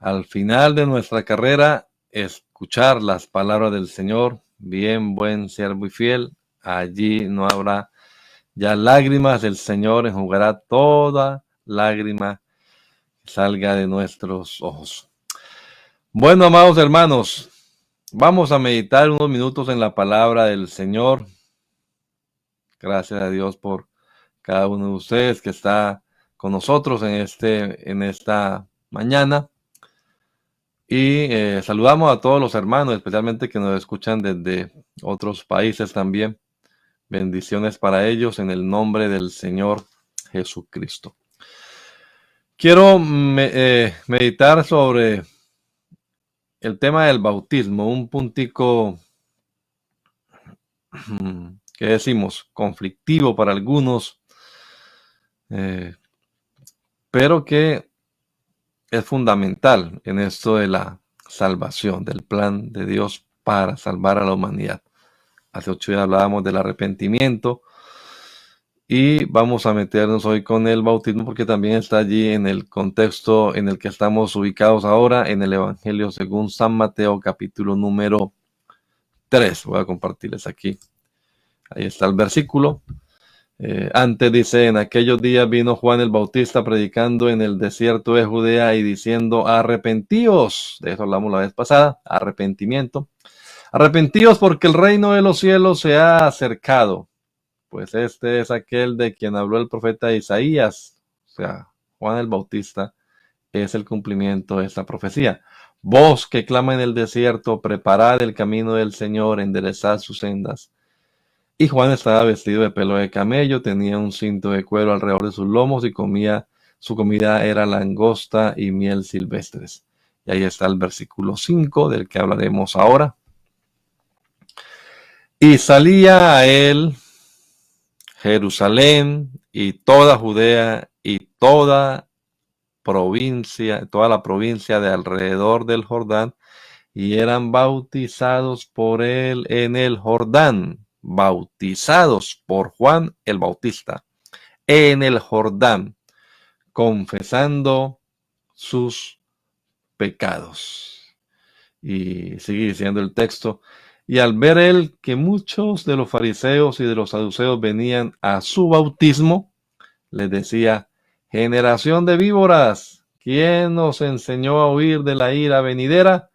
al final de nuestra carrera, escuchar las palabras del Señor, bien, buen siervo y fiel, allí no habrá ya lágrimas, el Señor enjugará toda lágrima que salga de nuestros ojos. Bueno, amados hermanos, vamos a meditar unos minutos en la palabra del Señor. Gracias a Dios por cada uno de ustedes que está con nosotros en esta mañana. Y saludamos a todos los hermanos, especialmente que nos escuchan desde otros países también. Bendiciones para ellos en el nombre del Señor Jesucristo. Quiero meditar sobre el tema del bautismo, un puntico que decimos conflictivo para algunos, pero que es fundamental en esto de la salvación, del plan de Dios para salvar a la humanidad. Hace 8 días hablábamos del arrepentimiento y vamos a meternos hoy con el bautismo porque también está allí en el contexto en el que estamos ubicados ahora en el Evangelio según San Mateo capítulo número 3. Voy a compartirles aquí. Ahí está el versículo. Antes dice, en aquellos días vino Juan el Bautista predicando en el desierto de Judea y diciendo, arrepentíos. De eso hablamos la vez pasada, arrepentimiento. Arrepentíos porque el reino de los cielos se ha acercado. Pues este es aquel de quien habló el profeta Isaías. O sea, Juan el Bautista es el cumplimiento de esta profecía. Vos que clama en el desierto, preparad el camino del Señor, enderezad sus sendas. Y Juan estaba vestido de pelo de camello, tenía un cinto de cuero alrededor de sus lomos y su comida era langosta y miel silvestres. Y ahí está el versículo 5 del que hablaremos ahora. Y salía a él Jerusalén y toda Judea y toda la provincia de alrededor del Jordán, y eran bautizados por él en el Jordán. Bautizados por Juan el Bautista en el Jordán, confesando sus pecados. Y sigue diciendo el texto, y al ver él que muchos de los fariseos y de los saduceos venían a su bautismo, les decía, generación de víboras, ¿quién os enseñó a huir de la ira venidera?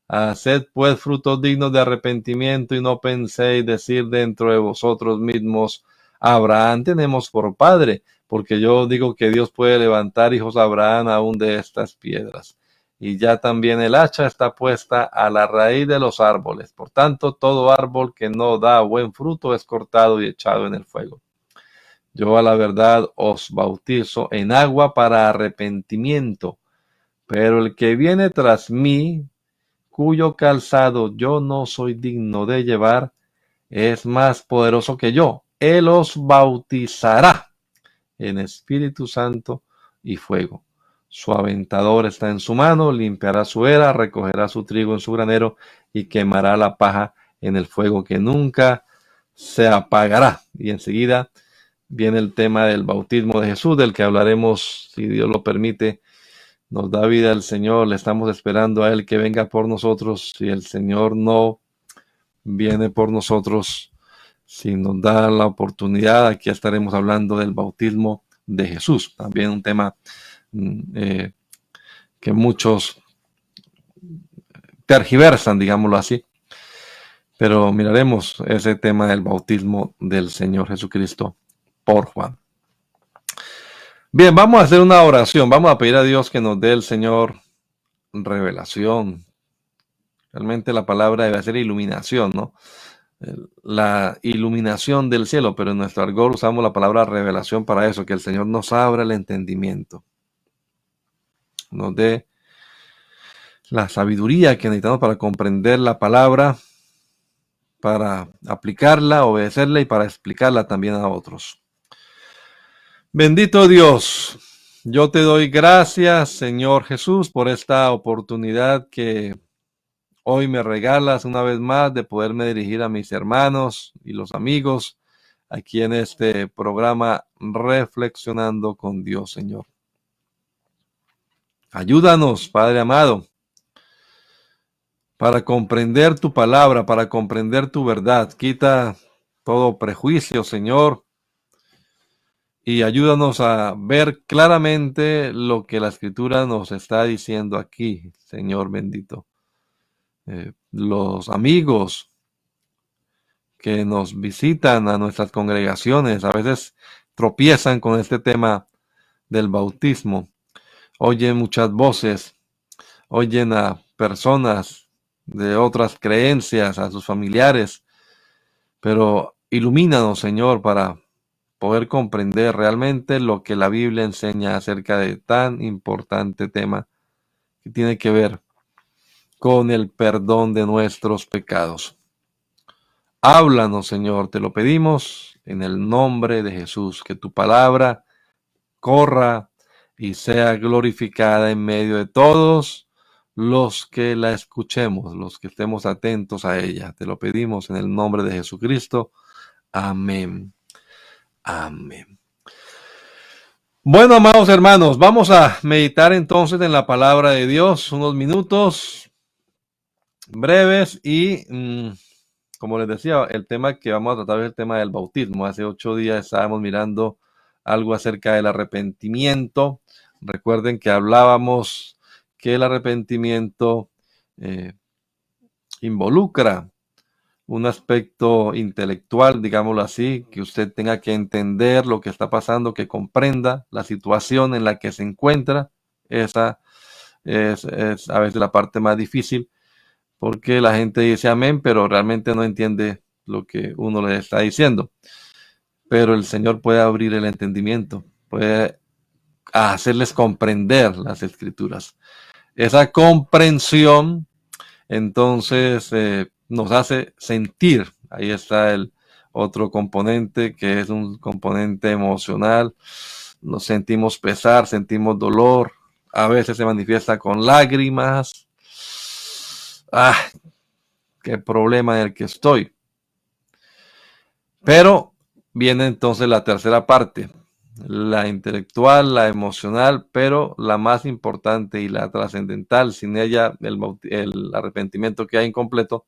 Haced pues frutos dignos de arrepentimiento y no penséis decir dentro de vosotros mismos, Abraham tenemos por padre, porque yo digo que Dios puede levantar hijos a Abraham aún de estas piedras. Y ya también el hacha está puesta a la raíz de los árboles. Por tanto, todo árbol que no da buen fruto es cortado y echado en el fuego. Yo a la verdad os bautizo en agua para arrepentimiento, pero el que viene tras mí, cuyo calzado yo no soy digno de llevar, es más poderoso que yo. Él os bautizará en Espíritu Santo y fuego. Su aventador está en su mano, limpiará su era, recogerá su trigo en su granero y quemará la paja en el fuego que nunca se apagará. Y enseguida viene el tema del bautismo de Jesús, del que hablaremos, si Dios lo permite. Nos da vida el Señor, le estamos esperando a Él que venga por nosotros. Si el Señor no viene por nosotros, si nos da la oportunidad, aquí estaremos hablando del bautismo de Jesús. También un tema que muchos tergiversan, digámoslo así. Pero miraremos ese tema del bautismo del Señor Jesucristo por Juan. Bien, vamos a hacer una oración. Vamos a pedir a Dios que nos dé el Señor revelación. Realmente la palabra debe ser iluminación, ¿no? La iluminación del cielo, pero en nuestro argot usamos la palabra revelación para eso, que el Señor nos abra el entendimiento, nos dé la sabiduría que necesitamos para comprender la palabra, para aplicarla, obedecerla y para explicarla también a otros. Bendito Dios, yo te doy gracias, Señor Jesús, por esta oportunidad que hoy me regalas una vez más de poderme dirigir a mis hermanos y los amigos aquí en este programa Reflexionando con Dios, Señor. Ayúdanos, Padre amado, para comprender tu palabra, para comprender tu verdad. Quita todo prejuicio, Señor, y ayúdanos a ver claramente lo que la Escritura nos está diciendo aquí, Señor bendito. Los amigos que nos visitan a nuestras congregaciones a veces tropiezan con este tema del bautismo. Oyen muchas voces, oyen a personas de otras creencias, a sus familiares, pero ilumínanos, Señor, para poder comprender realmente lo que la Biblia enseña acerca de tan importante tema que tiene que ver con el perdón de nuestros pecados. Háblanos, Señor, te lo pedimos en el nombre de Jesús, que tu palabra corra y sea glorificada en medio de todos los que la escuchemos, los que estemos atentos a ella. Te lo pedimos en el nombre de Jesucristo. Amén. Amén. Bueno, amados hermanos, vamos a meditar entonces en la palabra de Dios unos minutos breves y como les decía, el tema que vamos a tratar es el tema del bautismo. Hace 8 días estábamos mirando algo acerca del arrepentimiento. Recuerden que hablábamos que el arrepentimiento involucra un aspecto intelectual, digámoslo así, que usted tenga que entender lo que está pasando, que comprenda la situación en la que se encuentra. Esa es a veces la parte más difícil, porque la gente dice amén, pero realmente no entiende lo que uno le está diciendo. Pero el Señor puede abrir el entendimiento, puede hacerles comprender las escrituras. Esa comprensión entonces nos hace sentir. Ahí está el otro componente, que es un componente emocional. Nos sentimos pesar, sentimos dolor, a veces se manifiesta con lágrimas. Ah, qué problema en el que estoy. Pero viene entonces la tercera parte, la intelectual, la emocional, pero la más importante y la trascendental. Sin ella, el arrepentimiento queda incompleto.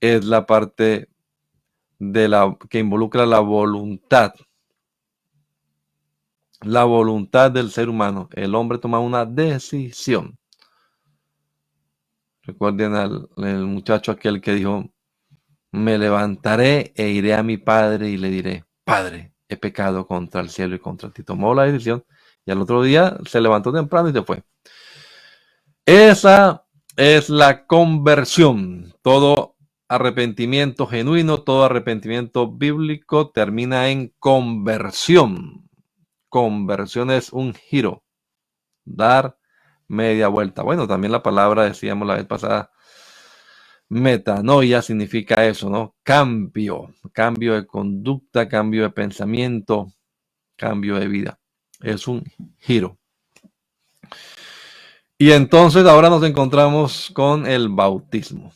Es la parte de que involucra la voluntad del ser humano. El hombre toma una decisión. Recuerden al muchacho aquel que dijo: me levantaré e iré a mi padre y le diré: Padre, he pecado contra el cielo y contra ti. Tomó la decisión y al otro día se levantó temprano y se fue. Esa es la conversión. Todo arrepentimiento genuino, todo arrepentimiento bíblico termina en conversión. Conversión es un giro, dar media vuelta. Bueno, también la palabra, decíamos la vez pasada, metanoia significa eso, ¿no? Cambio de conducta, cambio de pensamiento, cambio de vida. Es un giro. Y entonces ahora nos encontramos con el bautismo.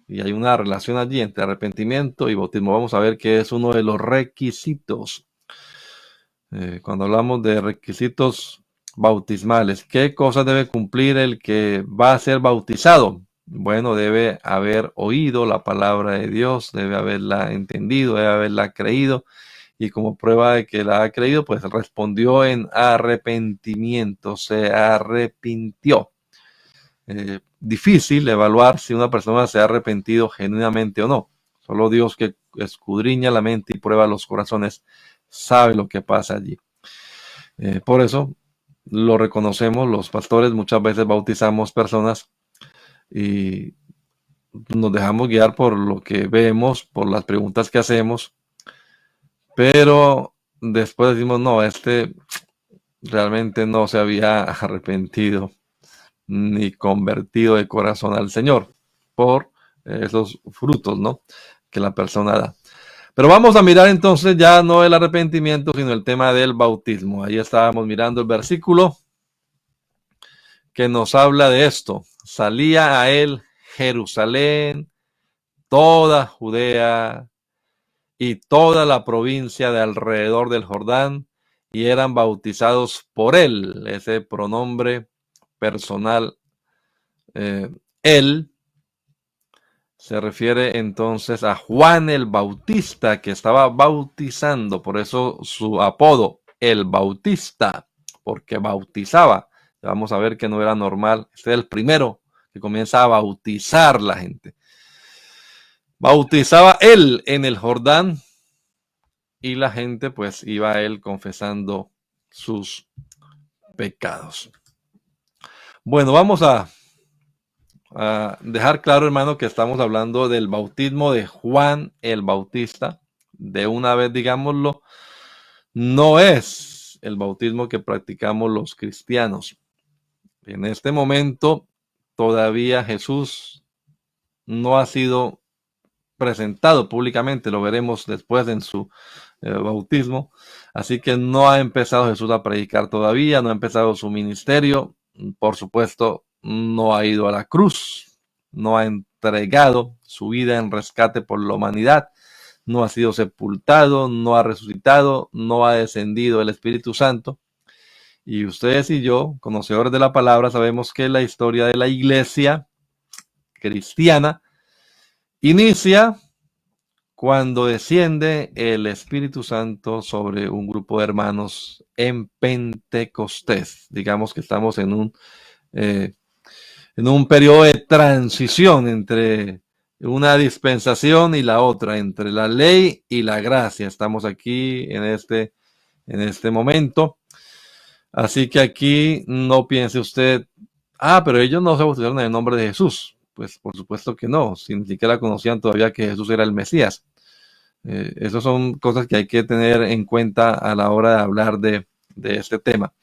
Y hay una relación allí entre arrepentimiento y bautismo. Vamos a ver que es uno de los requisitos. Cuando hablamos de requisitos bautismales, ¿qué cosas debe cumplir el que va a ser bautizado? Bueno, debe haber oído la palabra de Dios, debe haberla entendido, debe haberla creído, y como prueba de que la ha creído, pues respondió en arrepentimiento, se arrepintió. Difícil evaluar si una persona se ha arrepentido genuinamente o no. Solo Dios, que escudriña la mente y prueba los corazones, sabe lo que pasa allí. Por eso lo reconocemos, los pastores muchas veces bautizamos personas y nos dejamos guiar por lo que vemos, por las preguntas que hacemos, pero después decimos: no, realmente no se había arrepentido ni convertido de corazón al Señor por esos frutos, ¿no?, que la persona da. Pero vamos a mirar entonces ya no el arrepentimiento, sino el tema del bautismo. Ahí estábamos mirando el versículo que nos habla de esto. Salía a él Jerusalén, toda Judea y toda la provincia de alrededor del Jordán, y eran bautizados por él. Ese pronombre personal, él, se refiere entonces a Juan el Bautista, que estaba bautizando, por eso su apodo, el Bautista, porque bautizaba. Vamos a ver que no era normal. Este es el primero que comienza a bautizar la gente. Bautizaba él en el Jordán y la gente pues iba a él confesando sus pecados. Bueno, vamos a dejar claro, hermano, que estamos hablando del bautismo de Juan el Bautista. De una vez, digámoslo, no es el bautismo que practicamos los cristianos. En este momento, todavía Jesús no ha sido presentado públicamente, lo veremos después en su bautismo. Así que no ha empezado Jesús a predicar todavía, no ha empezado su ministerio. Por supuesto, no ha ido a la cruz, no ha entregado su vida en rescate por la humanidad, no ha sido sepultado, no ha resucitado, no ha descendido el Espíritu Santo. Y ustedes y yo, conocedores de la palabra, sabemos que la historia de la iglesia cristiana inicia cuando desciende el Espíritu Santo sobre un grupo de hermanos en Pentecostés. Digamos que estamos en un periodo de transición entre una dispensación y la otra, entre la ley y la gracia. Estamos aquí en este momento. Así que aquí no piense usted, pero ellos no se bautizaron en el nombre de Jesús. Pues por supuesto que no, si ni siquiera conocían todavía que Jesús era el Mesías. Esas son cosas que hay que tener en cuenta a la hora de hablar de este tema.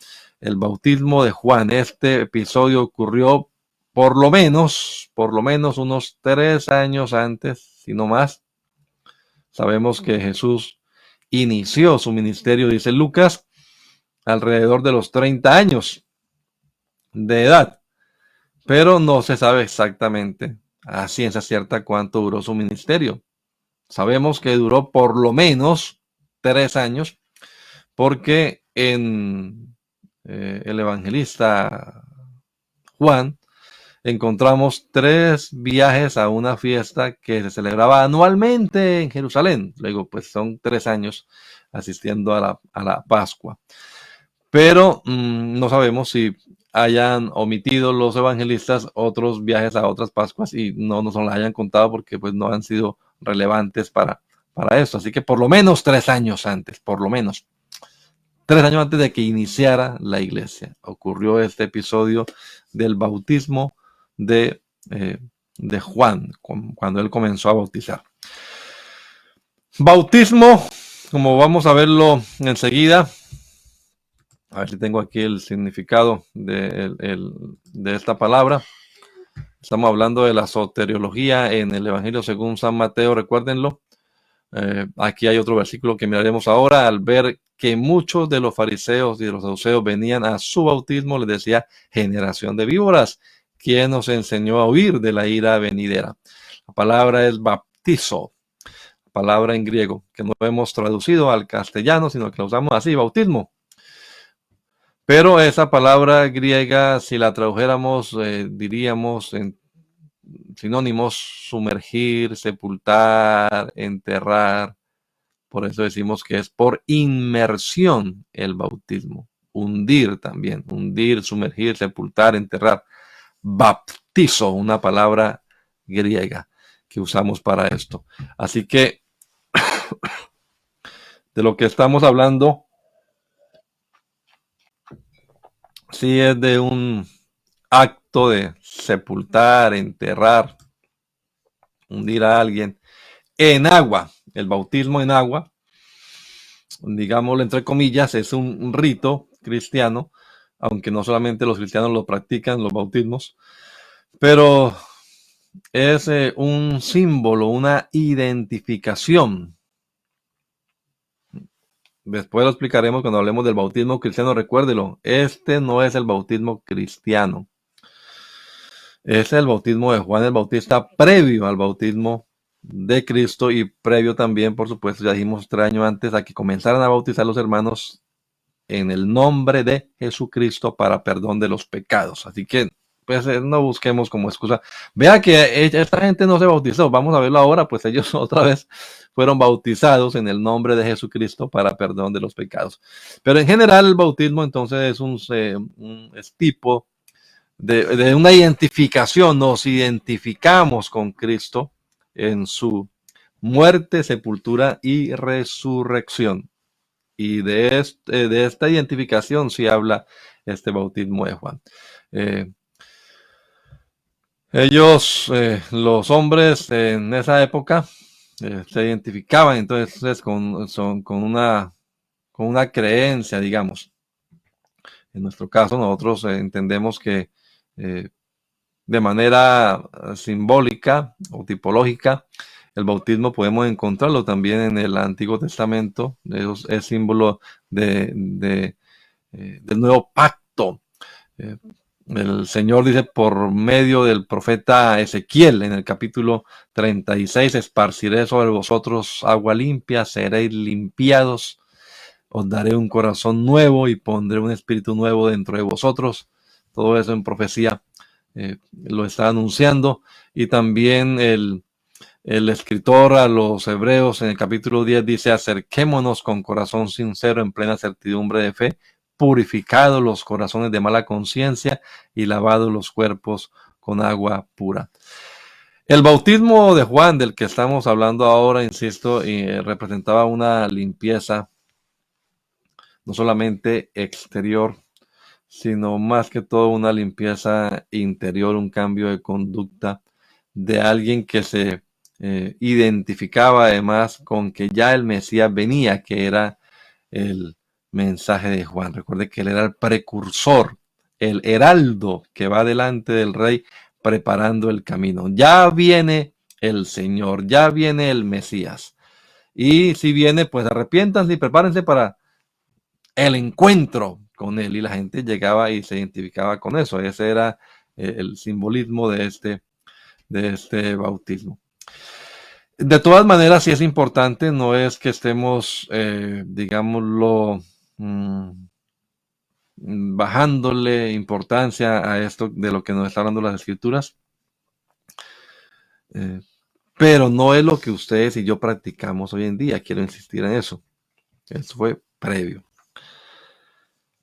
El bautismo de Juan, este episodio ocurrió por lo menos unos 3 años antes, si no más. Sabemos que Jesús inició su ministerio, dice Lucas, alrededor de los 30 años de edad, pero no se sabe exactamente a ciencia cierta cuánto duró su ministerio. Sabemos que duró por lo menos 3 años, porque en el evangelista Juan encontramos 3 viajes a una fiesta que se celebraba anualmente en Jerusalén. Luego, pues son 3 años asistiendo a la Pascua. Pero no sabemos si hayan omitido los evangelistas otros viajes a otras Pascuas y no nos los hayan contado porque pues no han sido relevantes para esto. Así que por lo menos 3 años antes, por lo menos 3 años antes de que iniciara la iglesia, ocurrió este episodio del bautismo de Juan, cuando él comenzó a bautizar. Bautismo, como vamos a verlo enseguida, a ver si tengo aquí el significado de esta palabra. Estamos hablando de la soteriología en el Evangelio según San Mateo, recuérdenlo. Aquí hay otro versículo que miraremos ahora. Al ver que muchos de los fariseos y de los saduceos venían a su bautismo, les decía: generación de víboras, ¿quién nos enseñó a huir de la ira venidera? La palabra es baptizo, palabra en griego, que no hemos traducido al castellano, sino que la usamos así, bautismo. Pero esa palabra griega, si la tradujéramos, diríamos en sinónimos: sumergir, sepultar, enterrar. Por eso decimos que es por inmersión el bautismo. Hundir también, hundir, sumergir, sepultar, enterrar. Baptizo, una palabra griega que usamos para esto. Así que de lo que estamos hablando, sí es de un acto de sepultar, enterrar, hundir a alguien en agua. El bautismo en agua, digámoslo entre comillas, es un rito cristiano, aunque no solamente los cristianos lo practican, los bautismos, pero es un símbolo, una identificación. Después lo explicaremos cuando hablemos del bautismo cristiano. Recuérdelo, este no es el bautismo cristiano. Es el bautismo de Juan el Bautista previo al bautismo de Cristo y previo también, por supuesto, ya dijimos 3 años antes, a que comenzaran a bautizar los hermanos en el nombre de Jesucristo para perdón de los pecados. Así que pues no busquemos como excusa. Vea que esta gente no se bautizó. Vamos a verlo ahora, pues ellos otra vez fueron bautizados en el nombre de Jesucristo para perdón de los pecados. Pero en general el bautismo entonces es es tipo de una identificación. Nos identificamos con Cristo en su muerte, sepultura y resurrección. Y de esta identificación sí habla este bautismo de Juan. Eh, los hombres en esa época, se identificaban entonces con una creencia, digamos. En nuestro caso, nosotros entendemos que eh, de manera simbólica o tipológica, el bautismo podemos encontrarlo también en el Antiguo Testamento. Es símbolo del nuevo pacto. Eh, el Señor dice por medio del profeta Ezequiel en el capítulo 36, esparciré sobre vosotros agua limpia, seréis limpiados, os daré un corazón nuevo y pondré un espíritu nuevo dentro de vosotros. Todo eso en profecía lo está anunciando. Y también el escritor a los hebreos en el capítulo 10 dice, acerquémonos con corazón sincero en plena certidumbre de fe, purificados los corazones de mala conciencia y lavados los cuerpos con agua pura. El bautismo de Juan, del que estamos hablando ahora, insisto, representaba una limpieza, no solamente exterior, sino más que todo una limpieza interior, un cambio de conducta de alguien que se identificaba además con que ya el Mesías venía, que era el mensaje de Juan. Recuerde que él era el precursor, el heraldo que va delante del rey preparando el camino. Ya viene el Señor, ya viene el Mesías. Y si viene, pues arrepiéntanse y prepárense para el encuentro con él. Y la gente llegaba y se identificaba con eso. Ese era el simbolismo de este bautismo. De todas maneras, sí es importante, no es que estemos, digámoslo, bajándole importancia a esto de lo que nos está hablando las escrituras, pero no es lo que ustedes y yo practicamos hoy en día. Quiero insistir en eso. Eso fue previo.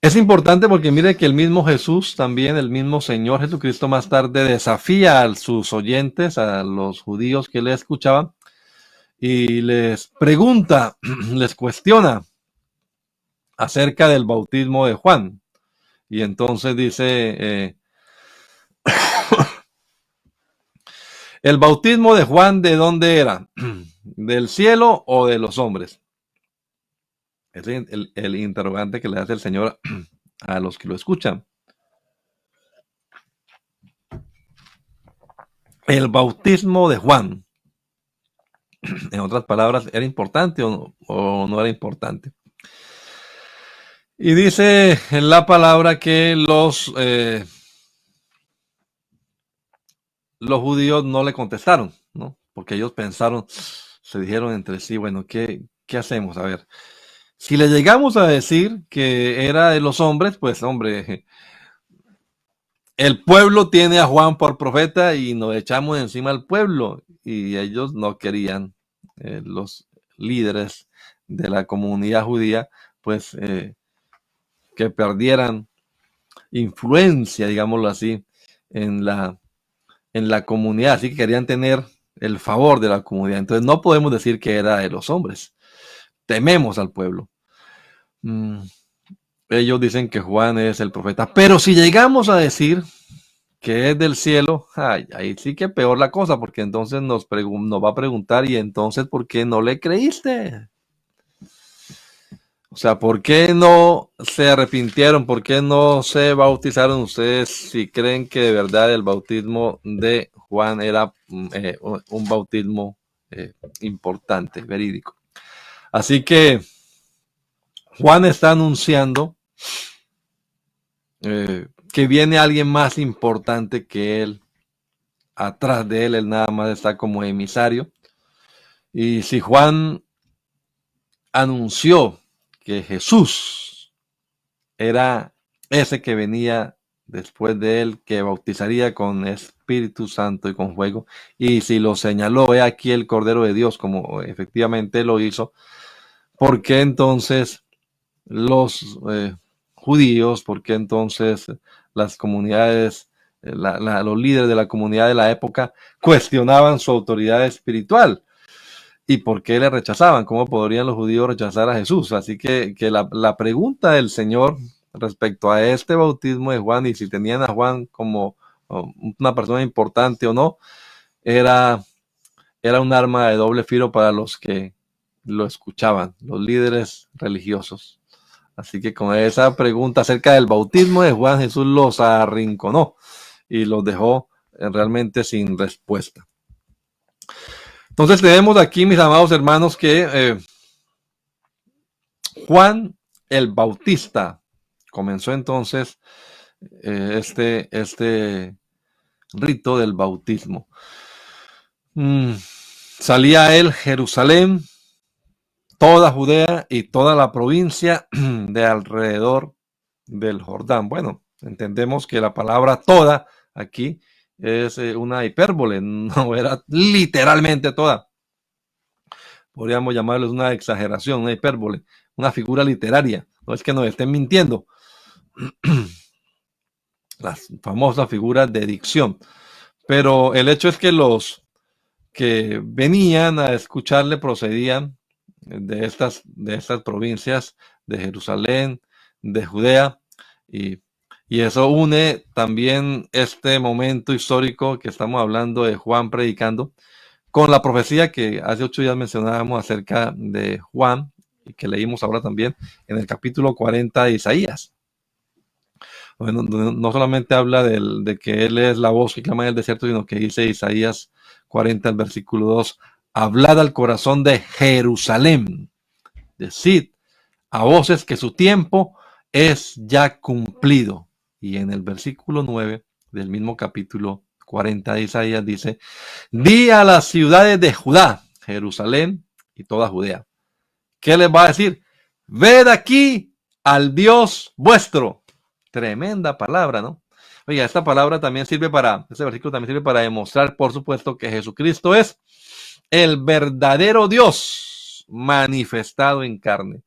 Es importante porque mire que el mismo Jesús, también el mismo Señor Jesucristo más tarde desafía a sus oyentes, a los judíos que le escuchaban, y les pregunta, les cuestiona acerca del bautismo de Juan. Y entonces dice, ¿el bautismo de Juan de dónde era? ¿Del cielo o de los hombres? Es el interrogante que le hace el Señor a los que lo escuchan. El bautismo de Juan, en otras palabras, ¿era importante o no era importante? Y dice en la palabra que los judíos no le contestaron, ¿no? Porque ellos pensaron, se dijeron entre sí, bueno, ¿qué hacemos? A ver, si le llegamos a decir que era de los hombres, pues hombre, el pueblo tiene a Juan por profeta y nos echamos encima al pueblo. Y ellos no querían, los líderes de la comunidad judía, pues que perdieran influencia, digámoslo así, en la comunidad. Así que querían tener el favor de la comunidad. Entonces no podemos decir que era de los hombres. Tememos al pueblo. Ellos dicen que Juan es el profeta. Pero si llegamos a decir que es del cielo, ahí sí que peor la cosa, porque entonces nos va a preguntar, ¿y entonces por qué no le creíste? O sea, ¿por qué no se arrepintieron? ¿Por qué no se bautizaron ustedes si creen que de verdad el bautismo de Juan era un bautismo importante, verídico? Así que Juan está anunciando que viene alguien más importante que él. Atrás de él nada más está como emisario. Y si Juan anunció que Jesús era ese que venía después de él, que bautizaría con Espíritu Santo y con fuego. Y si lo señaló, he aquí el Cordero de Dios, como efectivamente lo hizo, ¿por qué entonces los judíos, por qué entonces las comunidades, los líderes de la comunidad de la época cuestionaban su autoridad espiritual? ¿Y por qué le rechazaban? ¿Cómo podrían los judíos rechazar a Jesús? Así que la pregunta del Señor respecto a este bautismo de Juan y si tenían a Juan como una persona importante o no, era, era un arma de doble filo para los que lo escuchaban, los líderes religiosos. Así que con esa pregunta acerca del bautismo de Juan, Jesús los arrinconó y los dejó realmente sin respuesta. Entonces tenemos aquí, mis amados hermanos, que Juan el Bautista comenzó entonces este rito del bautismo. Salía él, Jerusalén, toda Judea y toda la provincia de alrededor del Jordán. Bueno, entendemos que la palabra toda aquí es una hipérbole, no era literalmente toda. Podríamos llamarlo una exageración, una hipérbole, una figura literaria. No es que nos estén mintiendo. Las famosas figuras de dicción. Pero el hecho es que los que venían a escucharle procedían de estas provincias de Jerusalén, de Judea, y eso une también este momento histórico que estamos hablando de Juan predicando con la profecía que hace 8 días mencionábamos acerca de Juan y que leímos ahora también en el capítulo 40 de Isaías. Bueno, no solamente habla de que él es la voz que clama en el desierto, sino que dice Isaías 40, el versículo 2, hablad al corazón de Jerusalén, decid a voces que su tiempo es ya cumplido. Y en el versículo 9 del mismo capítulo 40 de Isaías dice, di a las ciudades de Judá, Jerusalén y toda Judea. ¿Qué les va a decir? Ved aquí al Dios vuestro. Tremenda palabra, ¿no? Oiga, esta palabra también sirve este versículo también sirve para demostrar, por supuesto, que Jesucristo es el verdadero Dios manifestado en carne.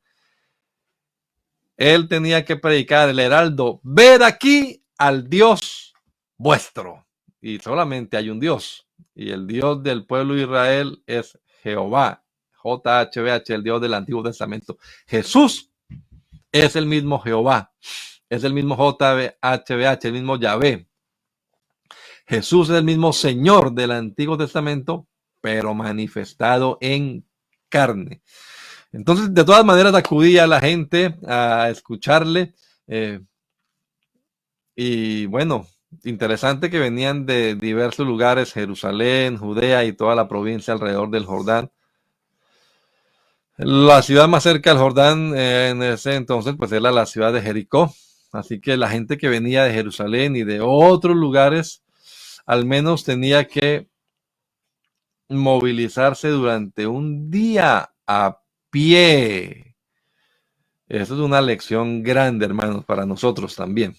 Él tenía que predicar el heraldo, ved aquí al Dios vuestro. Y solamente hay un Dios. Y el Dios del pueblo de Israel es Jehová. JHVH, el Dios del Antiguo Testamento. Jesús es el mismo Jehová. Es el mismo JHVH, el mismo Yahvé. Jesús es el mismo Señor del Antiguo Testamento, pero manifestado en carne. Entonces, de todas maneras, acudía la gente a escucharle. Y bueno, interesante que venían de diversos lugares, Jerusalén, Judea y toda la provincia alrededor del Jordán. La ciudad más cerca del Jordán en ese entonces, pues era la ciudad de Jericó. Así que la gente que venía de Jerusalén y de otros lugares, al menos tenía que movilizarse durante un día a pie. Eso es una lección grande, hermanos, para nosotros también.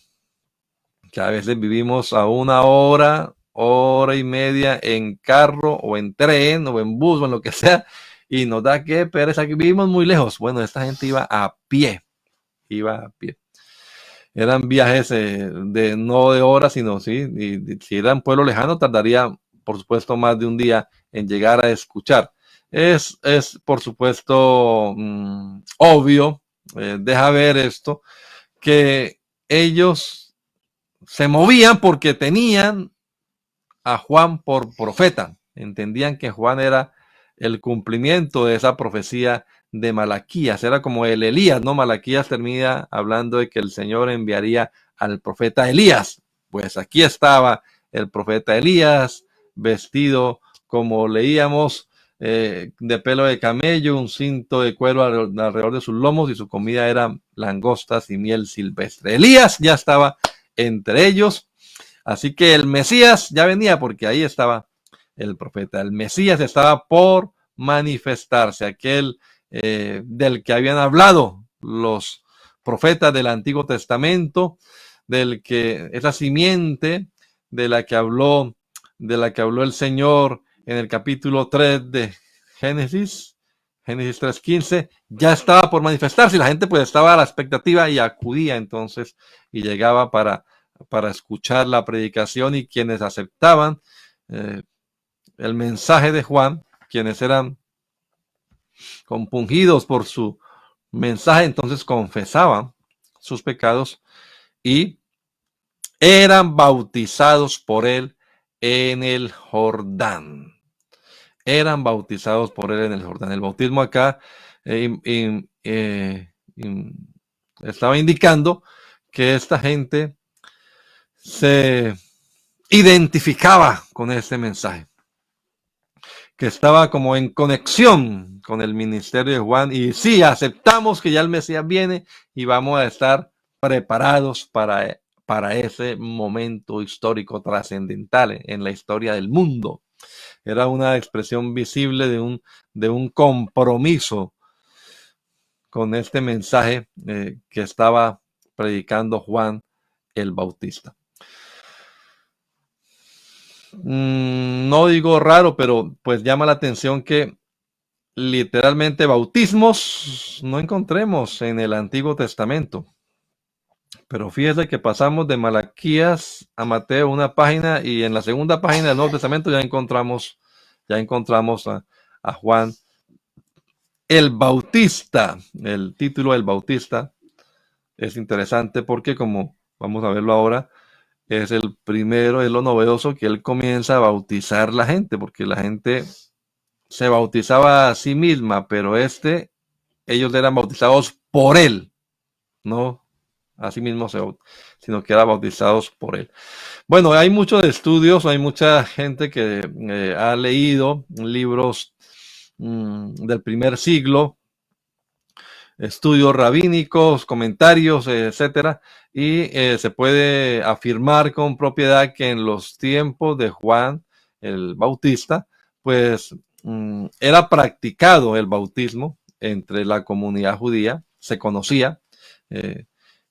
Que a veces vivimos a 1 hora, hora y media en carro o en tren o en bus o en lo que sea, y nos da que pereza, que vivimos muy lejos. Bueno, esta gente iba a pie. Eran viajes no de horas, sino sí, y si era un pueblo lejano, tardaría, por supuesto, más de un día en llegar a escuchar. Es por supuesto, obvio, deja ver esto, que ellos se movían porque tenían a Juan por profeta. Entendían que Juan era el cumplimiento de esa profecía de Malaquías, era como el Elías, ¿no? Malaquías termina hablando de que el Señor enviaría al profeta Elías. Pues aquí estaba el profeta Elías, vestido como leíamos, de pelo de camello, un cinto de cuero alrededor de sus lomos, y su comida era langostas y miel silvestre. Elías ya estaba entre ellos, así que el Mesías ya venía, porque ahí estaba el profeta. El Mesías estaba por manifestarse, aquel del que habían hablado los profeta del Antiguo Testamento, esa simiente de la que habló el Señor en el capítulo 3 de Génesis 3:15, ya estaba por manifestarse y la gente pues estaba a la expectativa y acudía entonces y llegaba para escuchar la predicación, y quienes aceptaban el mensaje de Juan, quienes eran compungidos por su mensaje, entonces confesaban sus pecados y eran bautizados por él en el Jordán. Eran bautizados por él en el Jordán. El bautismo acá estaba indicando que esta gente se identificaba con este mensaje, que estaba como en conexión con el ministerio de Juan, y sí, aceptamos que ya el Mesías viene y vamos a estar preparados para ese momento histórico trascendental en la historia del mundo. Era una expresión visible de un compromiso con este mensaje que estaba predicando Juan el Bautista. No digo raro, pero pues llama la atención que literalmente bautismos no encontremos en el Antiguo Testamento. Pero fíjese que pasamos de Malaquías a Mateo una página, y en la segunda página del Nuevo Testamento ya encontramos a Juan el Bautista. El título del Bautista es interesante porque, como vamos a verlo ahora, es el primero, es lo novedoso, que él comienza a bautizar la gente, porque la gente se bautizaba a sí misma, pero ellos eran bautizados por él, no a sí mismos, sino que eran bautizados por él. Bueno, hay muchos estudios, hay mucha gente que ha leído libros del primer siglo, estudios rabínicos, comentarios, etcétera, y se puede afirmar con propiedad que en los tiempos de Juan el Bautista, pues era practicado el bautismo entre la comunidad judía, se conocía.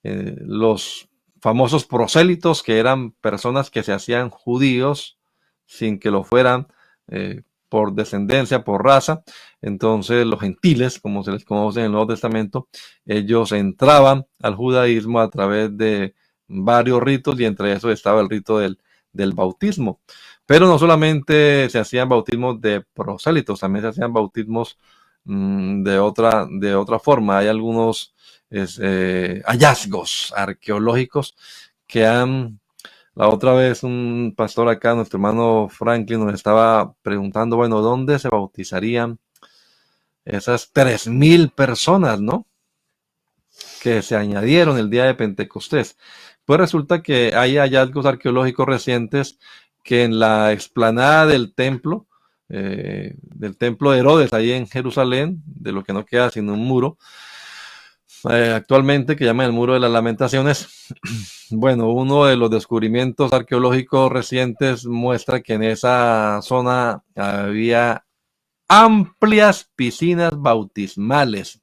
Los famosos prosélitos, que eran personas que se hacían judíos sin que lo fueran por descendencia, por raza. Entonces los gentiles, como se les conoce en el Nuevo Testamento, ellos entraban al judaísmo a través de varios ritos, y entre esos estaba el rito del bautismo. Pero no solamente se hacían bautismos de prosélitos, también se hacían bautismos de otra forma. Hay algunos hallazgos arqueológicos que la otra vez un pastor acá, nuestro hermano Franklin, nos estaba preguntando, bueno, ¿dónde se bautizarían esas 3,000 personas, ¿no?, que se añadieron el día de Pentecostés? Pues resulta que hay hallazgos arqueológicos recientes que en la explanada del templo de Herodes, ahí en Jerusalén, de lo que no queda sino un muro, actualmente, que llaman el Muro de las Lamentaciones. Bueno, uno de los descubrimientos arqueológicos recientes muestra que en esa zona había amplias piscinas bautismales.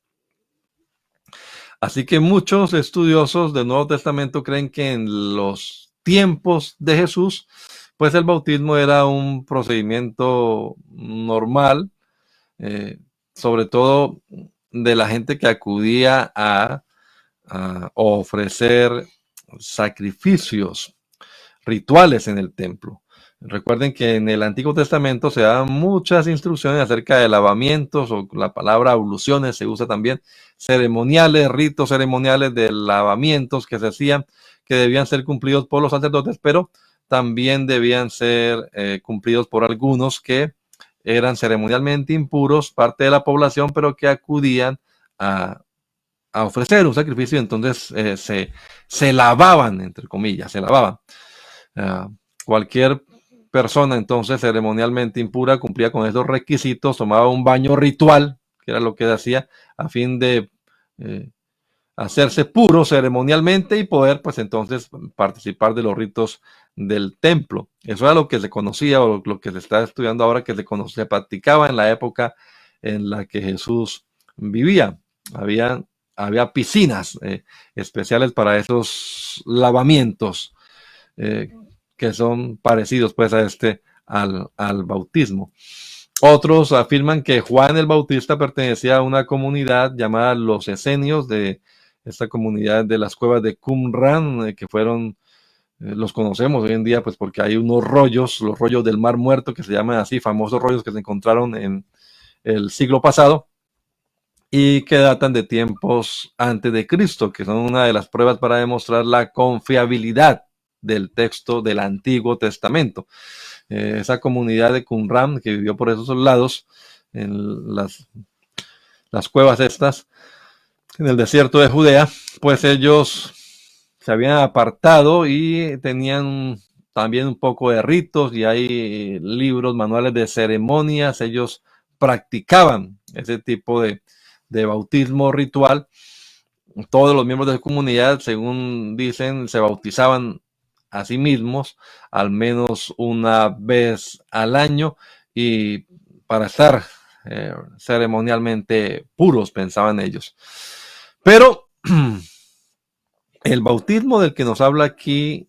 Así que muchos estudiosos del Nuevo Testamento creen que en los tiempos de Jesús, pues el bautismo era un procedimiento normal, sobre todo de la gente que acudía a ofrecer sacrificios rituales en el templo. Recuerden que en el Antiguo Testamento se dan muchas instrucciones acerca de lavamientos, o la palabra abluciones se usa también, ceremoniales, ritos ceremoniales de lavamientos que se hacían, que debían ser cumplidos por los sacerdotes, pero también debían ser cumplidos por algunos que eran ceremonialmente impuros, parte de la población, pero que acudían a ofrecer un sacrificio. Entonces se lavaban, entre comillas, se lavaban. Cualquier persona entonces ceremonialmente impura cumplía con esos requisitos, tomaba un baño ritual, que era lo que hacía, a fin de hacerse puro ceremonialmente y poder pues entonces participar de los ritos del templo. Eso era lo que se conocía, o lo que se está estudiando ahora, que se practicaba en la época en la que Jesús vivía. Habían había piscinas especiales para esos lavamientos que son parecidos pues a al bautismo. Otros afirman que Juan el Bautista pertenecía a una comunidad llamada los Esenios, de esta comunidad de las cuevas de Qumran, que fueron, los conocemos hoy en día, pues porque hay unos rollos, los rollos del Mar Muerto, que se llaman así, famosos rollos que se encontraron en el siglo pasado y que datan de tiempos antes de Cristo, que son una de las pruebas para demostrar la confiabilidad del texto del Antiguo Testamento. Esa comunidad de Qumran que vivió por esos lados, en las cuevas estas, en el desierto de Judea, pues ellos se habían apartado y tenían también un poco de ritos, y hay libros, manuales de ceremonias. Ellos practicaban ese tipo de bautismo ritual. Todos los miembros de la comunidad, según dicen, se bautizaban a sí mismos al menos una vez al año, y para estar ceremonialmente puros, pensaban ellos. Pero el bautismo del que nos habla aquí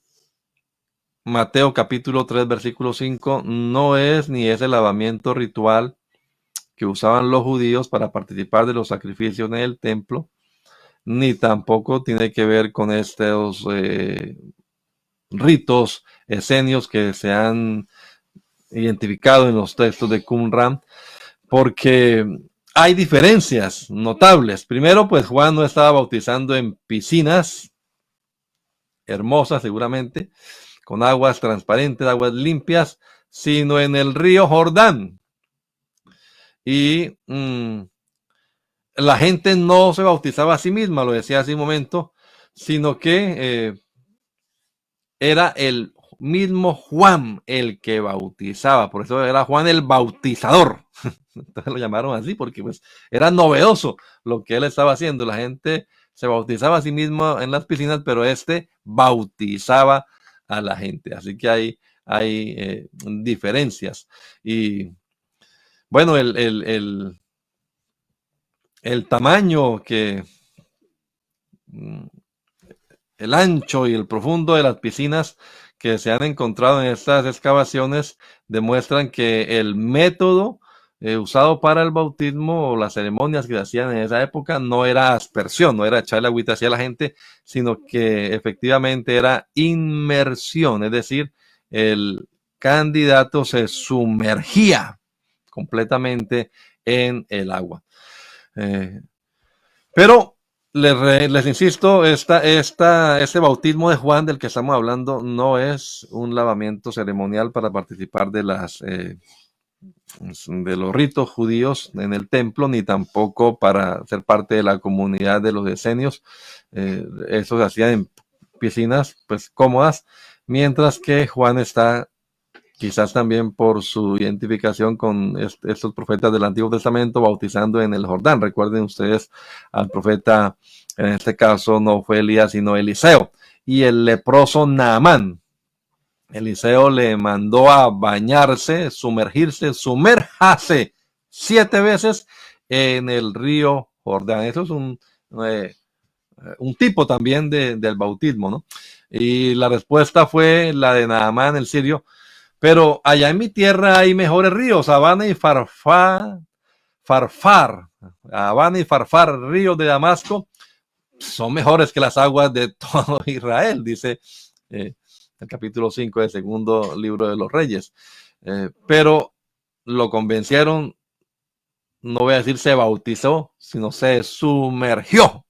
Mateo capítulo 3 versículo 5 no es ni es el lavamiento ritual que usaban los judíos para participar de los sacrificios en el templo, ni tampoco tiene que ver con estos ritos esenios que se han identificado en los textos de Qumran, porque hay diferencias notables. Primero, pues Juan no estaba bautizando en piscinas hermosas, seguramente, con aguas transparentes, aguas limpias, sino en el río Jordán. Y la gente no se bautizaba a sí misma, lo decía hace un momento, sino que era el mismo Juan el que bautizaba. Por eso era Juan el Bautizador. Entonces lo llamaron así porque pues era novedoso lo que él estaba haciendo. La gente se bautizaba a sí mismo en las piscinas, pero bautizaba a la gente. Así que hay diferencias. Y bueno, el tamaño el ancho y el profundo de las piscinas que se han encontrado en estas excavaciones demuestran que el método usado para el bautismo o las ceremonias que se hacían en esa época no era aspersión, no era echarle agüita hacia la gente, sino que efectivamente era inmersión, es decir, el candidato se sumergía completamente en el agua. Pero les insisto, este bautismo de Juan del que estamos hablando no es un lavamiento ceremonial para participar de los ritos judíos en el templo, ni tampoco para ser parte de la comunidad de los esenios. Eso se hacía en piscinas pues cómodas, mientras que Juan está, quizás también por su identificación con estos profetas del Antiguo Testamento, bautizando en el Jordán. Recuerden ustedes al profeta, en este caso no fue Elías, sino Eliseo. Y el leproso Naamán, Eliseo le mandó a bañarse, sumérjase 7 veces en el río Jordán. Eso es un tipo también del bautismo, ¿no? Y la respuesta fue la de Naamán el sirio: pero allá en mi tierra hay mejores ríos, Habana y Farfar, Habana y Farfar, ríos de Damasco, son mejores que las aguas de todo Israel, dice el capítulo 5 del segundo libro de los Reyes. Pero lo convencieron, no voy a decir se bautizó, sino se sumergió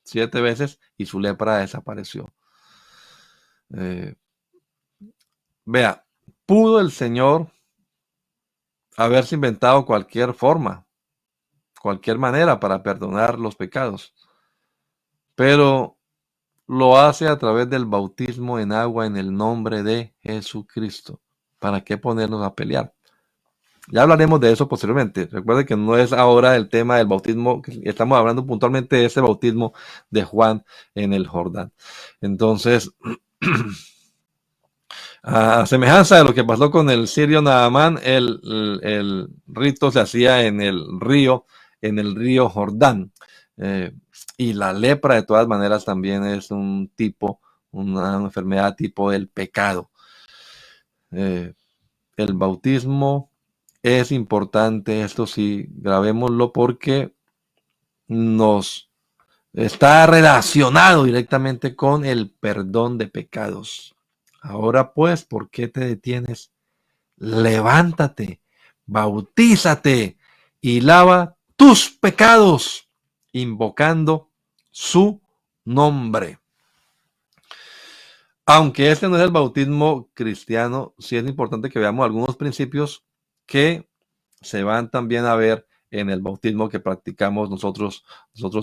7 veces y su lepra desapareció. Vea, pudo el Señor haberse inventado cualquier forma, cualquier manera para perdonar los pecados, pero lo hace a través del bautismo en agua en el nombre de Jesucristo. ¿Para qué ponernos a pelear? Ya hablaremos de eso posteriormente. Recuerden que no es ahora el tema del bautismo, estamos hablando puntualmente de ese bautismo de Juan en el Jordán. Entonces, a semejanza de lo que pasó con el sirio Naamán, el rito se hacía en el río Jordán. Y la lepra de todas maneras también es un tipo, una enfermedad tipo del pecado. El bautismo es importante, esto sí, grabémoslo porque nos está relacionado directamente con el perdón de pecados. Ahora pues, ¿por qué te detienes? Levántate, bautízate y lava tus pecados, invocando su nombre. Aunque este no es el bautismo cristiano, sí es importante que veamos algunos principios que se van también a ver en el bautismo que practicamos nosotros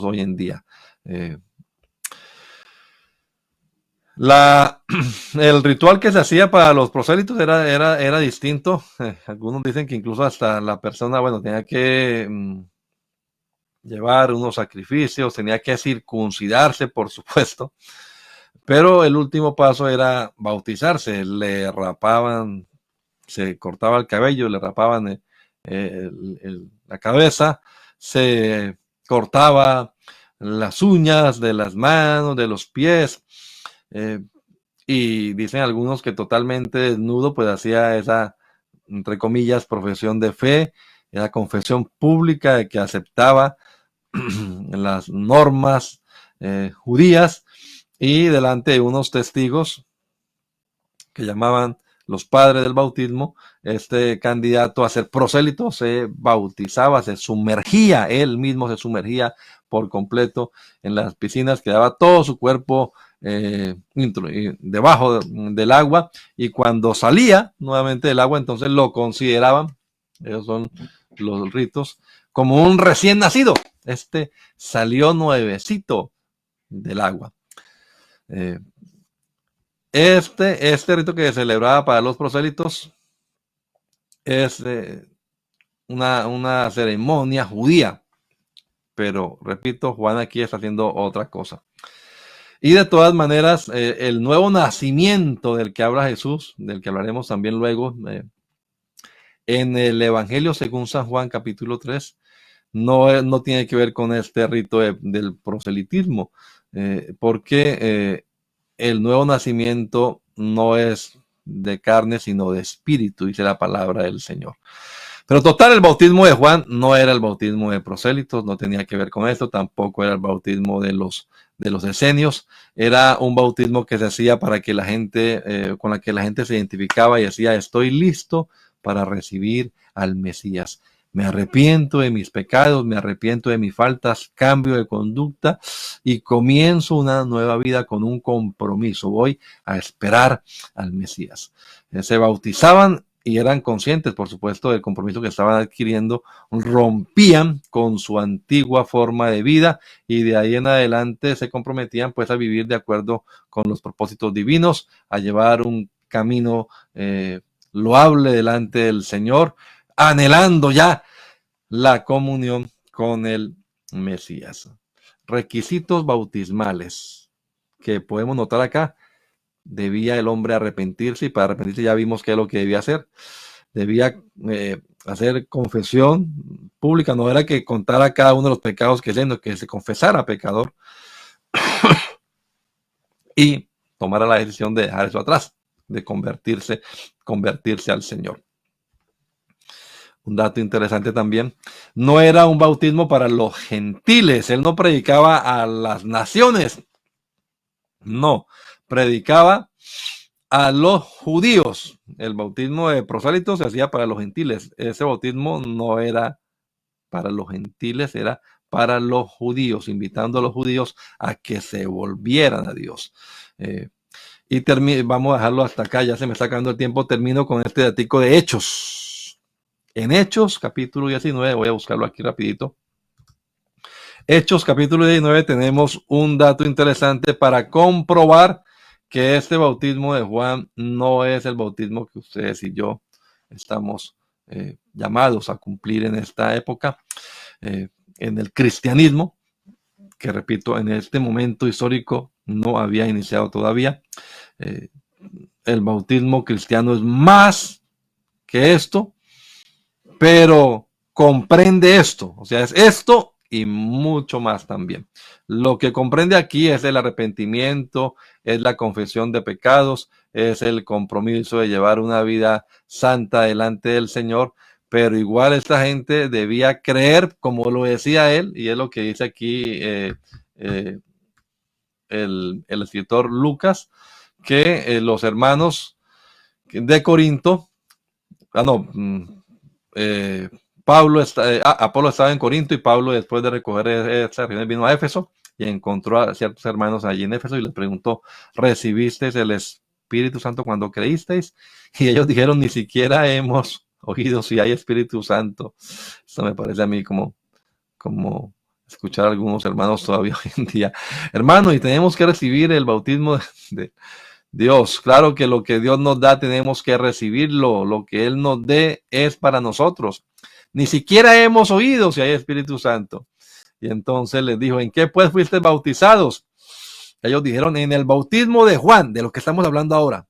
hoy en día. Eh, el ritual que se hacía para los prosélitos era distinto. Algunos dicen que incluso hasta la persona, bueno, tenía que llevar unos sacrificios, tenía que circuncidarse, por supuesto. Pero el último paso era bautizarse. Le rapaban, se cortaba el cabello, le rapaban la cabeza, se cortaba las uñas de las manos, de los pies. eh, y dicen algunos que totalmente desnudo, pues hacía esa, entre comillas, profesión de fe, esa confesión pública de que aceptaba las normas judías, y delante de unos testigos que llamaban los padres del bautismo, este candidato a ser prosélito se bautizaba, se sumergía, él mismo se sumergía por completo en las piscinas, quedaba todo su cuerpo debajo del agua, y cuando salía nuevamente del agua, entonces lo consideraban, esos son los ritos, como un recién nacido. Este salió nuevecito del agua. Este rito que se celebraba para los prosélitos es una ceremonia judía, pero repito, Juan aquí está haciendo otra cosa. Y de todas maneras, el nuevo nacimiento del que habla Jesús, del que hablaremos también luego, en el Evangelio según San Juan capítulo 3, no tiene que ver con este rito del proselitismo, porque el nuevo nacimiento no es de carne, sino de espíritu, dice la palabra del Señor. Pero total, el bautismo de Juan no era el bautismo de prosélitos, no tenía que ver con esto, tampoco era el bautismo de los esenios, era un bautismo que se hacía para que la gente, con la que la gente se identificaba y decía, estoy listo para recibir al Mesías. Me arrepiento de mis pecados, me arrepiento de mis faltas, cambio de conducta y comienzo una nueva vida con un compromiso. Voy a esperar al Mesías. Se bautizaban y eran conscientes, por supuesto, del compromiso que estaban adquiriendo, rompían con su antigua forma de vida y de ahí en adelante se comprometían pues a vivir de acuerdo con los propósitos divinos, a llevar un camino loable delante del Señor, anhelando ya la comunión con el Mesías. Requisitos bautismales que podemos notar acá. Debía el hombre arrepentirse, y para arrepentirse ya vimos qué es lo que debía hacer. Debía hacer confesión pública, no era que contara cada uno de los pecados que sino que se confesara pecador y tomara la decisión de dejar eso atrás, de convertirse al Señor. Un dato interesante también, no era un bautismo para los gentiles, él no predicaba a las naciones, no, predicaba a los judíos. El bautismo de prosélitos se hacía para los gentiles. Ese bautismo no era para los gentiles, era para los judíos, invitando a los judíos a que se volvieran a Dios. Y vamos a dejarlo hasta acá, ya se me está acabando el tiempo, termino con este datico de Hechos. En Hechos, capítulo 19, voy a buscarlo aquí rapidito. Hechos, capítulo 19, tenemos un dato interesante para comprobar que este bautismo de Juan no es el bautismo que ustedes y yo estamos llamados a cumplir en esta época, en el cristianismo, que repito, en este momento histórico no había iniciado todavía. El bautismo cristiano es más que esto, pero comprende esto, o sea, es esto y mucho más también. Lo que comprende aquí es el arrepentimiento, es la confesión de pecados, es el compromiso de llevar una vida santa delante del Señor, pero igual esta gente debía creer, como lo decía él, y es lo que dice aquí eh, el escritor Lucas, que los hermanos de Corinto, eh, Apolo estaba en Corinto y Pablo, después de recoger esa reunión, vino a Éfeso y encontró a ciertos hermanos allí en Éfeso y les preguntó: ¿recibisteis el Espíritu Santo cuando creísteis? Y ellos dijeron: ni siquiera hemos oído si hay Espíritu Santo. Esto me parece a mí como escuchar a algunos hermanos todavía hoy en día. Hermano, y tenemos que recibir el bautismo de Dios. Claro que lo que Dios nos da tenemos que recibirlo. Lo que Él nos dé es para nosotros. Ni siquiera hemos oído si hay Espíritu Santo. Y entonces les dijo: ¿en qué pues fuiste bautizados? Ellos dijeron: en el bautismo de Juan, de lo que estamos hablando ahora.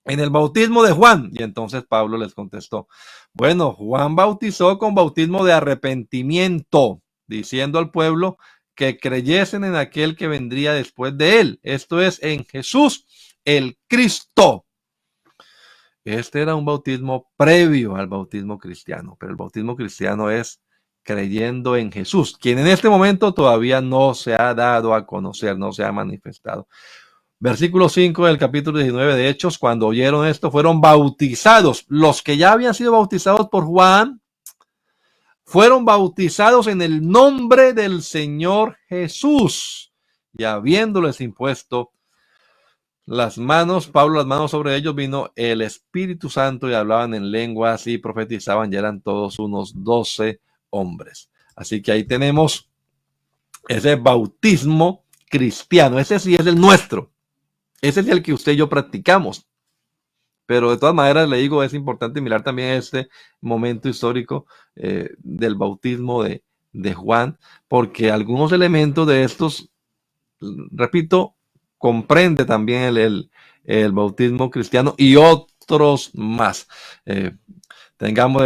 En el bautismo de Juan. Y entonces Pablo les contestó: bueno, Juan bautizó con bautismo de arrepentimiento, diciendo al pueblo que creyesen en aquel que vendría después de él, esto es, en Jesús, el Cristo. Este era un bautismo previo al bautismo cristiano, pero el bautismo cristiano es creyendo en Jesús, quien en este momento todavía no se ha dado a conocer, no se ha manifestado. Versículo 5 del capítulo 19 de Hechos: cuando oyeron esto, fueron bautizados. Los que ya habían sido bautizados por Juan fueron bautizados en el nombre del Señor Jesús. Y habiéndoles impuesto las manos, Pablo las manos sobre ellos, vino el Espíritu Santo y hablaban en lenguas y profetizaban, y eran todos unos 12 hombres. Así que ahí tenemos ese bautismo cristiano. Ese sí es el nuestro. Ese es el que usted y yo practicamos. Pero de todas maneras, le digo, es importante mirar también este momento histórico del bautismo de Juan, porque algunos elementos de estos, repito, comprende también el bautismo cristiano y otros más. Tengamos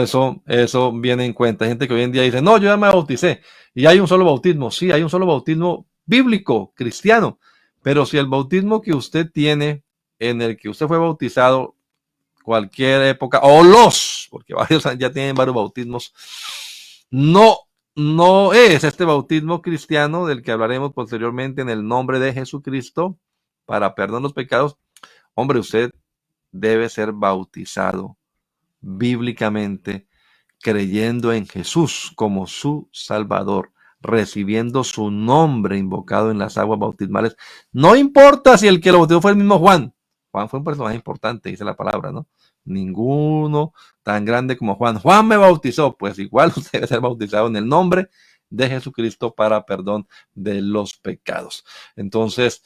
eso bien en cuenta. Hay gente que hoy en día dice: no, yo ya me bauticé y hay un solo bautismo. Sí, hay un solo bautismo bíblico, cristiano, pero si el bautismo que usted tiene, en el que usted fue bautizado, cualquier época, porque varios ya tienen varios bautismos, no es este bautismo cristiano del que hablaremos posteriormente, en el nombre de Jesucristo para perdón de los pecados. Hombre, usted debe ser bautizado bíblicamente, creyendo en Jesús como su Salvador, recibiendo su nombre invocado en las aguas bautismales. No importa si el que lo bautizó fue el mismo Juan. Juan fue un personaje importante, dice la palabra, ¿no? Ninguno tan grande como Juan. Juan me bautizó, pues igual usted debe ser bautizado en el nombre de Jesucristo para perdón de los pecados. Entonces,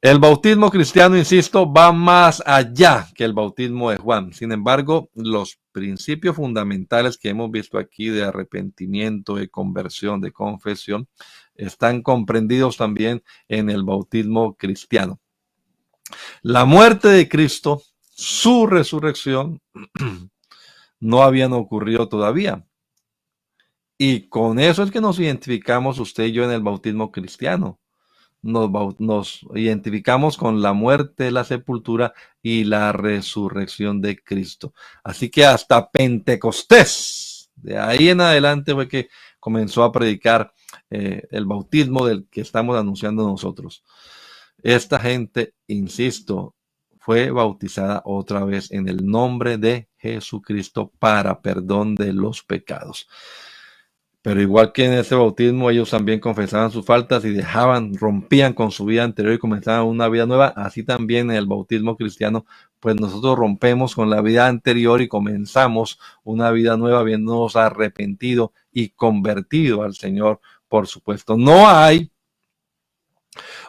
el bautismo cristiano, insisto, va más allá que el bautismo de Juan. Sin embargo, los principios fundamentales que hemos visto aquí de arrepentimiento, de conversión, de confesión, están comprendidos también en el bautismo cristiano. La muerte de Cristo, su resurrección, no habían ocurrido todavía. Y con eso es que nos identificamos usted y yo en el bautismo cristiano. Nos identificamos con la muerte, la sepultura y la resurrección de Cristo. Así que hasta Pentecostés, de ahí en adelante, fue que comenzó a predicar el bautismo del que estamos anunciando nosotros. Esta gente, insisto, fue bautizada otra vez en el nombre de Jesucristo para perdón de los pecados. Pero igual que en ese bautismo, ellos también confesaban sus faltas y rompían con su vida anterior y comenzaban una vida nueva. Así también en el bautismo cristiano, pues nosotros rompemos con la vida anterior y comenzamos una vida nueva, habiéndonos arrepentido y convertido al Señor, por supuesto. No hay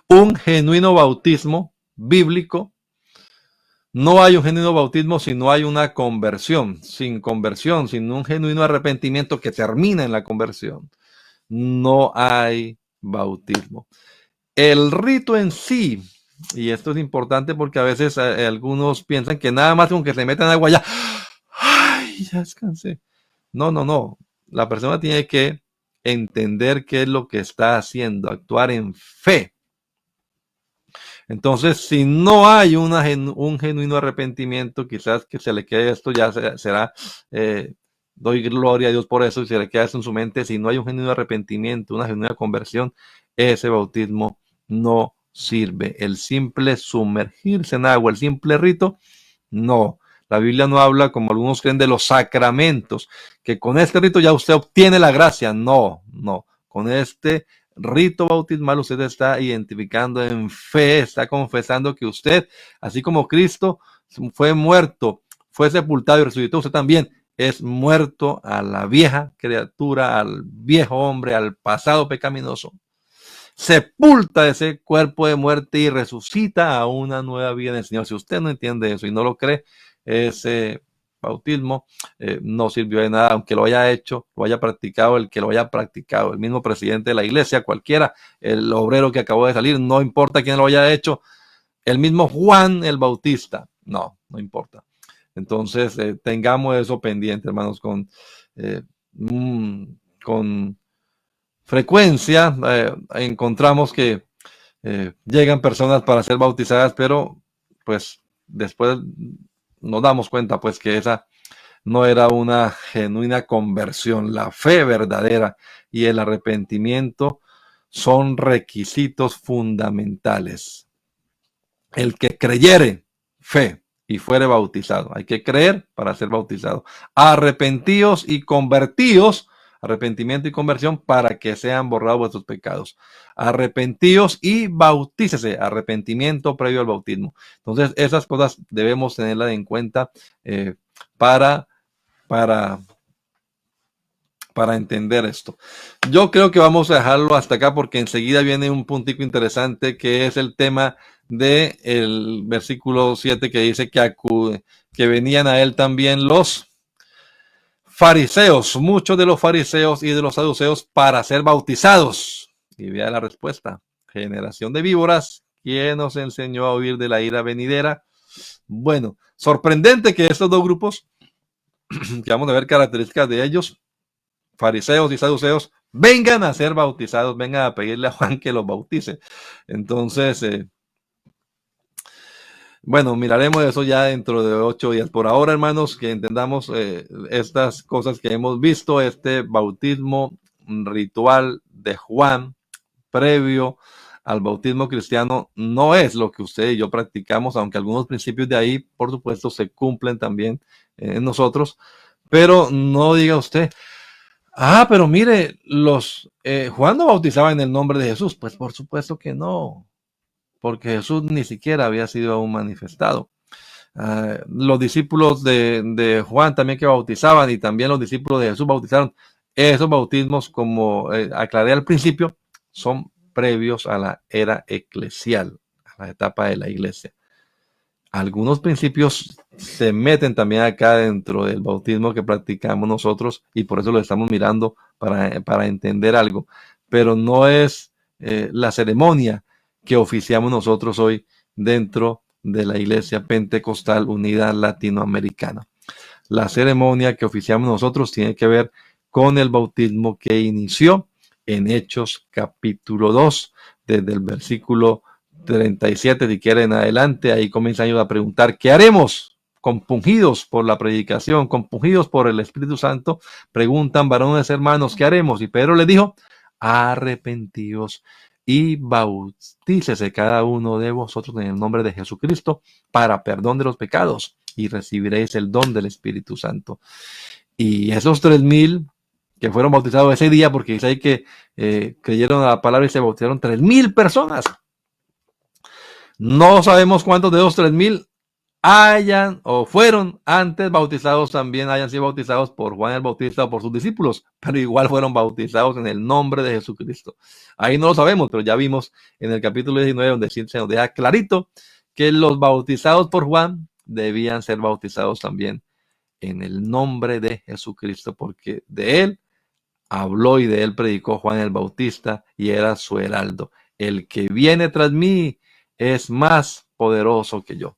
un genuino bautismo bíblico. No hay un genuino bautismo si no hay una conversión. Sin conversión, sin un genuino arrepentimiento que termina en la conversión, no hay bautismo. El rito en sí, y esto es importante porque a veces algunos piensan que nada más con que se metan agua ya, ¡ay, ya descansé! No. La persona tiene que entender qué es lo que está haciendo, actuar en fe. Entonces, si no hay un genuino arrepentimiento, quizás que se le quede esto, ya será, doy gloria a Dios por eso, y se le queda esto en su mente. Si no hay un genuino arrepentimiento, una genuina conversión, ese bautismo no sirve. El simple sumergirse en agua, el simple rito, no. La Biblia no habla, como algunos creen, de los sacramentos, que con este rito ya usted obtiene la gracia. No, no. Con este rito bautismal usted está identificando en fe, está confesando que usted, así como Cristo fue muerto, fue sepultado y resucitó, usted también es muerto a la vieja criatura, al viejo hombre, al pasado pecaminoso. Sepulta ese cuerpo de muerte y resucita a una nueva vida en el Señor. Si usted no entiende eso y no lo cree, ese bautismo no sirvió de nada, aunque lo haya hecho, lo haya practicado, el que lo haya practicado, el mismo presidente de la iglesia, cualquiera, el obrero que acabó de salir, no importa quién lo haya hecho, el mismo Juan el Bautista, no importa. Entonces, tengamos eso pendiente, hermanos, eh, con frecuencia encontramos que llegan personas para ser bautizadas, pero pues después nos damos cuenta pues que esa no era una genuina conversión. La fe verdadera y el arrepentimiento son requisitos fundamentales. El que creyere, fe, y fuere bautizado. Hay que creer para ser bautizado. Arrepentíos y convertíos, arrepentimiento y conversión, para que sean borrados vuestros pecados. Arrepentíos y bautícese, arrepentimiento previo al bautismo. Entonces, esas cosas debemos tenerlas en cuenta para entender esto. Yo creo que vamos a dejarlo hasta acá porque enseguida viene un puntico interesante que es el tema del versículo 7 que dice que venían a él también los fariseos, muchos de los fariseos y de los saduceos para ser bautizados. Y vea la respuesta. Generación de víboras, ¿quién nos enseñó a huir de la ira venidera? Bueno, sorprendente que estos dos grupos, que vamos a ver características de ellos, fariseos y saduceos, vengan a ser bautizados, vengan a pedirle a Juan que los bautice. Entonces, bueno, miraremos eso ya dentro de 8 días. Por ahora, hermanos, que entendamos estas cosas que hemos visto, este bautismo ritual de Juan previo al bautismo cristiano no es lo que usted y yo practicamos, aunque algunos principios de ahí, por supuesto, se cumplen también en nosotros, pero no diga usted, pero mire, Juan no bautizaba en el nombre de Jesús. Pues por supuesto que no, porque Jesús ni siquiera había sido aún manifestado. Los discípulos de Juan también que bautizaban y también los discípulos de Jesús bautizaron. Esos bautismos, como aclaré al principio, son previos a la era eclesial, a la etapa de la iglesia. Algunos principios se meten también acá dentro del bautismo que practicamos nosotros y por eso lo estamos mirando para entender algo, pero no es la ceremonia que oficiamos nosotros hoy dentro de la Iglesia Pentecostal Unida Latinoamericana. La ceremonia que oficiamos nosotros tiene que ver con el bautismo que inició en Hechos capítulo 2, desde el versículo 37, si quieren adelante, ahí comienzan ellos a preguntar, ¿qué haremos? Compungidos por la predicación, compungidos por el Espíritu Santo, preguntan, varones hermanos, ¿qué haremos? Y Pedro les dijo, arrepentíos y bautícese cada uno de vosotros en el nombre de Jesucristo para perdón de los pecados y recibiréis el don del Espíritu Santo. Y esos 3,000 que fueron bautizados ese día, porque dice ahí que creyeron a la palabra y se bautizaron 3,000 personas. No sabemos cuántos de esos 3,000 hayan o fueron antes bautizados, también hayan sido bautizados por Juan el Bautista o por sus discípulos, pero igual fueron bautizados en el nombre de Jesucristo. Ahí no lo sabemos, pero ya vimos en el capítulo 19 donde se nos deja clarito que los bautizados por Juan debían ser bautizados también en el nombre de Jesucristo, porque de él habló y de él predicó Juan el Bautista y era su heraldo. El que viene tras mí es más poderoso que yo.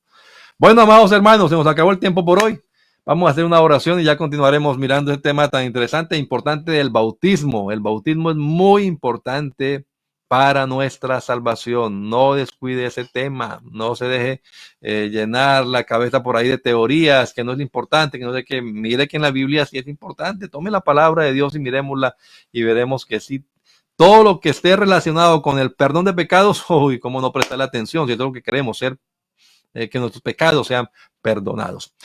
Bueno, amados hermanos, se nos acabó el tiempo por hoy. Vamos a hacer una oración y ya continuaremos mirando este tema tan interesante e importante del bautismo. El bautismo es muy importante para nuestra salvación. No descuide ese tema, no se deje llenar la cabeza por ahí de teorías, que no es importante, que no sé qué. Mire que en la Biblia sí es importante. Tome la palabra de Dios y miremosla y veremos que sí. Todo lo que esté relacionado con el perdón de pecados, uy, cómo no prestarle atención, si es lo que queremos, ser que nuestros pecados sean perdonados.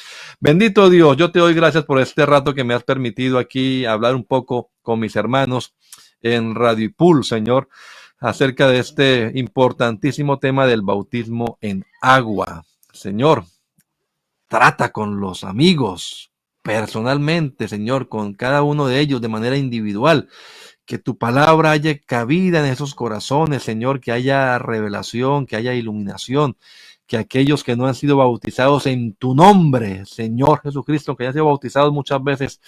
Bendito Dios, yo te doy gracias por este rato que me has permitido aquí hablar un poco con mis hermanos en Radio Ipul, Señor, acerca de este importantísimo tema del bautismo en agua. Señor, trata con los amigos personalmente, Señor, con cada uno de ellos de manera individual. Que tu palabra haya cabida en esos corazones, Señor, que haya revelación, que haya iluminación, que aquellos que no han sido bautizados en tu nombre, Señor Jesucristo, que hayan sido bautizados muchas veces,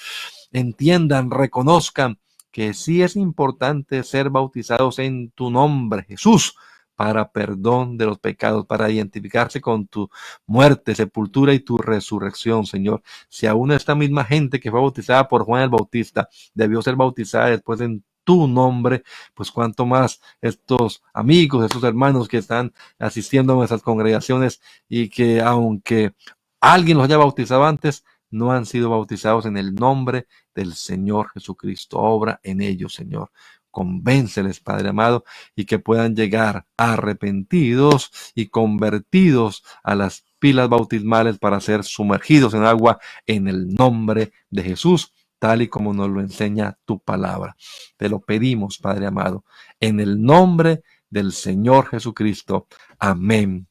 entiendan, reconozcan que sí es importante ser bautizados en tu nombre, Jesús, para perdón de los pecados, para identificarse con tu muerte, sepultura y tu resurrección, Señor. Si aún esta misma gente que fue bautizada por Juan el Bautista debió ser bautizada después en tu nombre, pues cuanto más estos amigos, estos hermanos que están asistiendo a nuestras congregaciones y que aunque alguien los haya bautizado antes, no han sido bautizados en el nombre del Señor Jesucristo. Obra en ellos, Señor. Convénceles, Padre amado, y que puedan llegar arrepentidos y convertidos a las pilas bautismales para ser sumergidos en agua en el nombre de Jesús, tal y como nos lo enseña tu palabra. Te lo pedimos, Padre amado, en el nombre del Señor Jesucristo. Amén.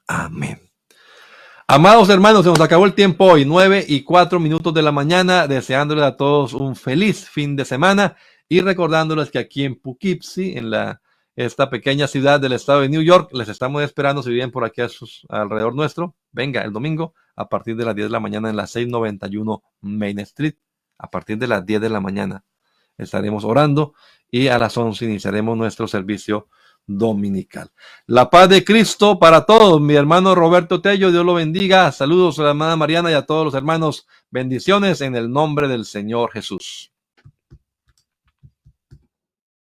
Amén. Amados hermanos, se nos acabó el tiempo hoy, 9:04 de la mañana, deseándoles a todos un feliz fin de semana y recordándoles que aquí en Poughkeepsie, en esta pequeña ciudad del estado de New York, les estamos esperando si viven por aquí alrededor nuestro. Venga el domingo a partir de las 10 de la mañana en la 691 Main Street, a partir de las 10 de la mañana. Estaremos orando y a las 11 iniciaremos nuestro servicio dominical. La paz de Cristo para todos. Mi hermano Roberto Tello, Dios lo bendiga. Saludos a la hermana Mariana y a todos los hermanos. Bendiciones en el nombre del Señor Jesús.